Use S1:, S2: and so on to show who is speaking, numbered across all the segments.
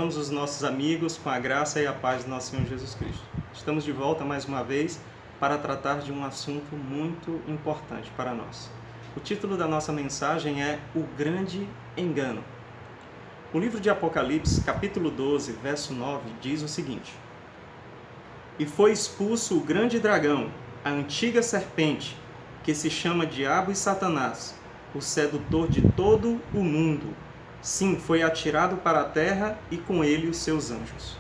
S1: Saudamos os nossos amigos com a graça e a paz do nosso Senhor Jesus Cristo. Estamos de volta mais uma vez para tratar de um assunto muito importante para nós. O título da nossa mensagem é O Grande Engano. O livro de Apocalipse, capítulo 12, verso 9, diz o seguinte: E foi expulso o grande dragão, a antiga serpente, que se chama Diabo e Satanás, o sedutor de todo o mundo. Sim, foi atirado para a terra e com ele os seus anjos.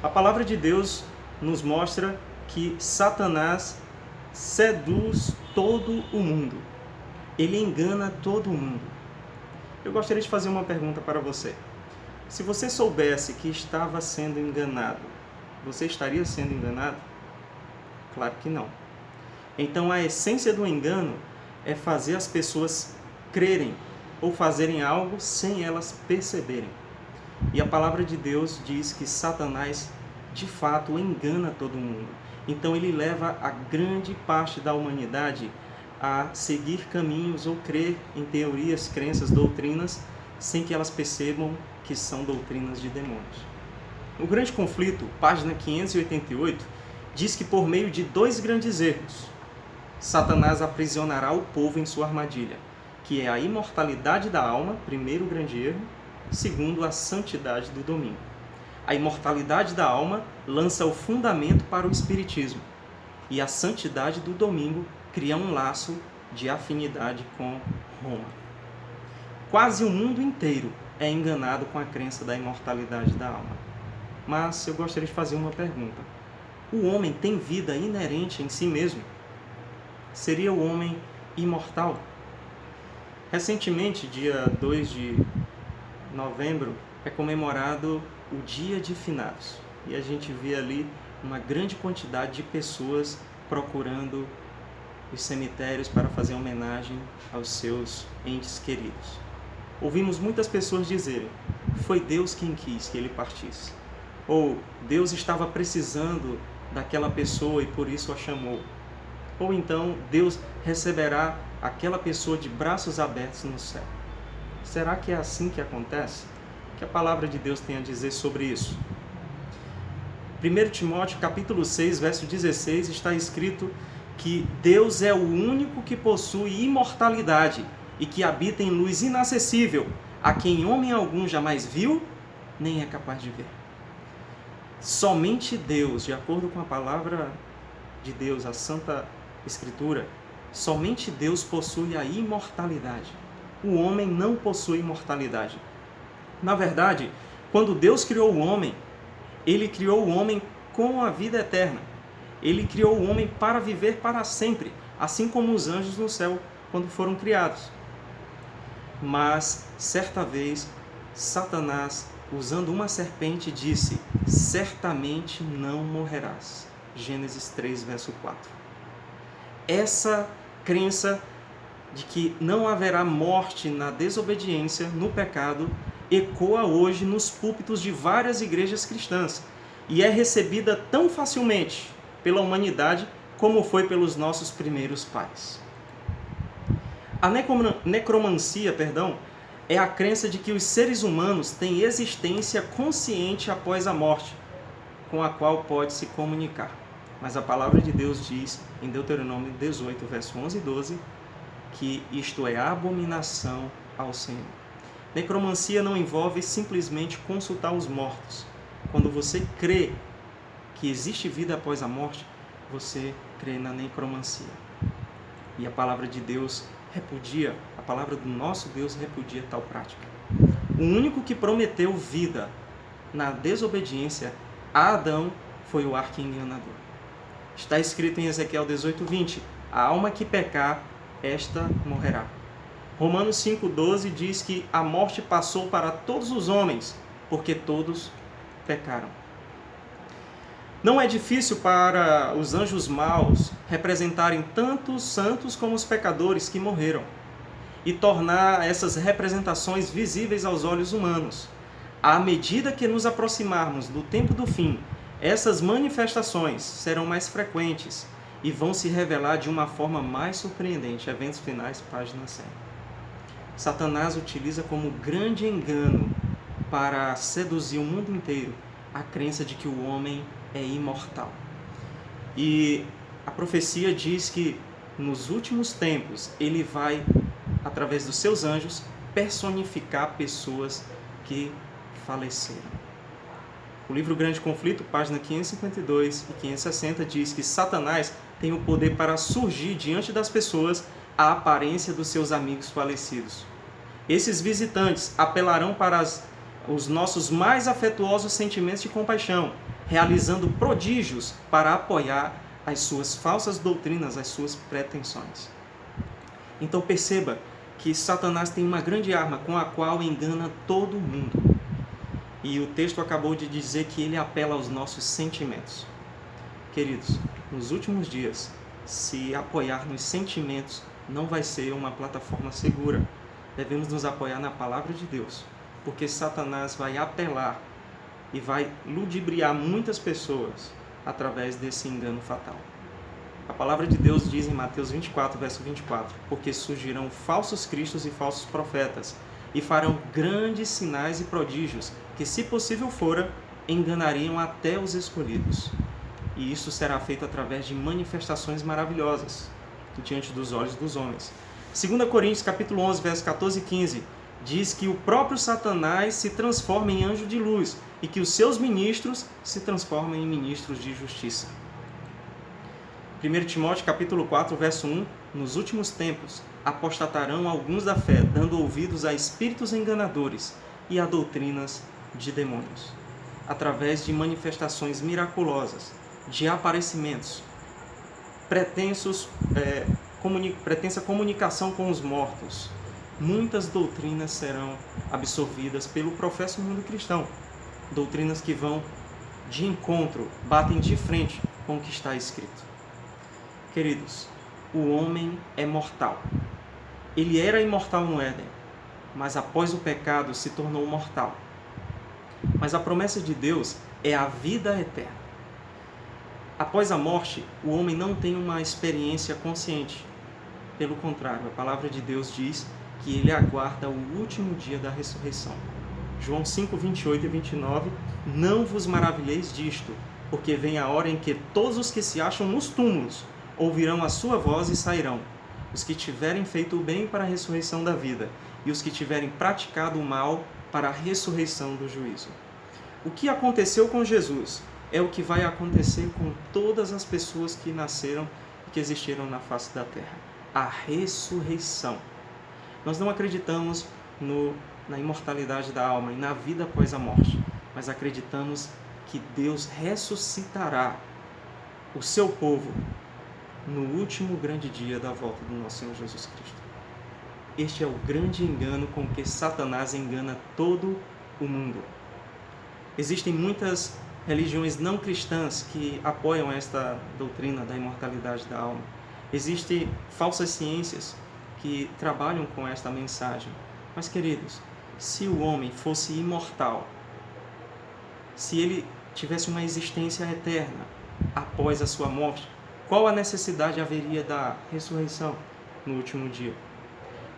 S1: A palavra de Deus nos mostra que Satanás seduz todo o mundo. Ele engana todo o mundo. Eu gostaria de fazer uma pergunta para você. Se você soubesse que estava sendo enganado, você estaria sendo enganado? Claro que não. Então a essência do engano é fazer as pessoas crerem ou fazerem algo sem elas perceberem. E a palavra de Deus diz que Satanás, de fato, engana todo mundo. Então ele leva a grande parte da humanidade a seguir caminhos ou crer em teorias, crenças, doutrinas, sem que elas percebam que são doutrinas de demônios. O Grande Conflito, página 588, diz que por meio de dois grandes erros, Satanás aprisionará o povo em sua armadilha, que é a imortalidade da alma, primeiro grande erro, segundo a santidade do domínio. A imortalidade da alma lança o fundamento para o espiritismo, e a santidade do domingo cria um laço de afinidade com Roma. Quase o mundo inteiro é enganado com a crença da imortalidade da alma. Mas eu gostaria de fazer uma pergunta. O homem tem vida inerente em si mesmo? Seria o homem imortal? Recentemente, dia 2 de novembro, é comemorado o Dia de Finados. E a gente vê ali uma grande quantidade de pessoas procurando os cemitérios para fazer homenagem aos seus entes queridos. Ouvimos muitas pessoas dizerem: foi Deus quem quis que ele partisse. Ou Deus estava precisando daquela pessoa e por isso a chamou. Ou então Deus receberá aquela pessoa de braços abertos no céu. Será que é assim que acontece? O que a palavra de Deus tem a dizer sobre isso? 1 Timóteo capítulo 6, verso 16, está escrito que Deus é o único que possui imortalidade e que habita em luz inacessível, a quem homem algum jamais viu, nem é capaz de ver. Somente Deus, de acordo com a palavra de Deus, a Santa Escritura, somente Deus possui a imortalidade. O homem não possui imortalidade. Na verdade, quando Deus criou o homem, Ele criou o homem com a vida eterna. Ele criou o homem para viver para sempre, assim como os anjos no céu, quando foram criados. Mas, certa vez, Satanás, usando uma serpente, disse: certamente não morrerás. Gênesis 3, verso 4. Essa crença de que não haverá morte na desobediência, no pecado, ecoa hoje nos púlpitos de várias igrejas cristãs e é recebida tão facilmente pela humanidade como foi pelos nossos primeiros pais. A necromancia, é a crença de que os seres humanos têm existência consciente após a morte, com a qual pode se comunicar. Mas a palavra de Deus diz, em Deuteronômio 18, verso 11 e 12, que isto é abominação ao Senhor. Necromancia não envolve simplesmente consultar os mortos. Quando você crê que existe vida após a morte, você crê na necromancia. E a palavra de Deus repudia, a palavra do nosso Deus repudia tal prática. O único que prometeu vida na desobediência a Adão foi o arqui-enganador. Está escrito em Ezequiel 18:20, a alma que pecar, esta morrerá. Romanos 5:12 diz que a morte passou para todos os homens, porque todos pecaram. Não é difícil para os anjos maus representarem tanto os santos como os pecadores que morreram e tornar essas representações visíveis aos olhos humanos. À medida que nos aproximarmos do tempo do fim, essas manifestações serão mais frequentes e vão se revelar de uma forma mais surpreendente. Eventos Finais, página 100. Satanás utiliza como grande engano para seduzir o mundo inteiro a crença de que o homem é imortal. E a profecia diz que nos últimos tempos ele vai, através dos seus anjos, personificar pessoas que faleceram. O livro Grande Conflito, página 552 e 560, diz que Satanás tem o poder para surgir diante das pessoas a aparência dos seus amigos falecidos. Esses visitantes apelarão para os nossos mais afetuosos sentimentos de compaixão, realizando prodígios para apoiar as suas falsas doutrinas, as suas pretensões. Então perceba que Satanás tem uma grande arma com a qual engana todo mundo. E o texto acabou de dizer que ele apela aos nossos sentimentos. Queridos, nos últimos dias, se apoiar nos sentimentos não vai ser uma plataforma segura. Devemos nos apoiar na palavra de Deus, porque Satanás vai apelar e vai ludibriar muitas pessoas através desse engano fatal. A palavra de Deus diz em Mateus 24, verso 24, porque surgirão falsos cristos e falsos profetas, e farão grandes sinais e prodígios, que, se possível fora, enganariam até os escolhidos. E isso será feito através de manifestações maravilhosas diante dos olhos dos homens. 2 Coríntios capítulo 11, verso 14 e 15, diz que o próprio Satanás se transforma em anjo de luz e que os seus ministros se transformam em ministros de justiça. 1 Timóteo capítulo 4, verso 1, nos últimos tempos apostatarão alguns da fé, dando ouvidos a espíritos enganadores e a doutrinas de demônios, através de manifestações miraculosas, de aparecimentos, pretensa comunicação com os mortos. Muitas doutrinas serão absorvidas pelo professo mundo cristão, doutrinas que vão de encontro, batem de frente com o que está escrito. Queridos, o homem é mortal. Ele era imortal no Éden, mas após o pecado se tornou mortal. Mas a promessa de Deus é a vida eterna. Após a morte, o homem não tem uma experiência consciente. Pelo contrário, a palavra de Deus diz que ele aguarda o último dia da ressurreição. João 5, 28 e 29, não vos maravilheis disto, porque vem a hora em que todos os que se acham nos túmulos ouvirão a sua voz e sairão, os que tiverem feito o bem para a ressurreição da vida, e os que tiverem praticado o mal para a ressurreição do juízo. O que aconteceu com Jesus é o que vai acontecer com todas as pessoas que nasceram e que existiram na face da terra. A ressurreição. Nós não acreditamos na imortalidade da alma e na vida após a morte, mas acreditamos que Deus ressuscitará o seu povo no último grande dia da volta do nosso Senhor Jesus Cristo. Este é o grande engano com que Satanás engana todo o mundo. Existem muitas religiões não cristãs que apoiam esta doutrina da imortalidade da alma. Existem falsas ciências que trabalham com esta mensagem. Mas, queridos, se o homem fosse imortal, se ele tivesse uma existência eterna após a sua morte, qual a necessidade haveria da ressurreição no último dia?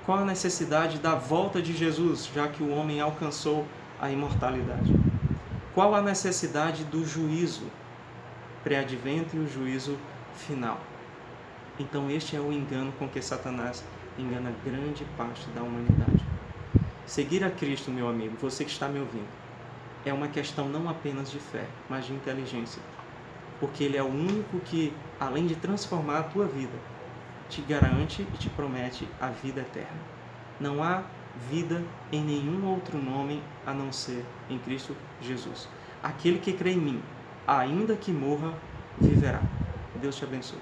S1: Qual a necessidade da volta de Jesus, já que o homem alcançou a imortalidade? Qual a necessidade do juízo pré-advento e o juízo final? Então este é o engano com que Satanás engana grande parte da humanidade. Seguir a Cristo, meu amigo, você que está me ouvindo, é uma questão não apenas de fé, mas de inteligência. Porque Ele é o único que, além de transformar a tua vida, te garante e te promete a vida eterna. Não há vida em nenhum outro nome a não ser em Cristo Jesus. Aquele que crê em mim, ainda que morra, viverá. Deus te abençoe.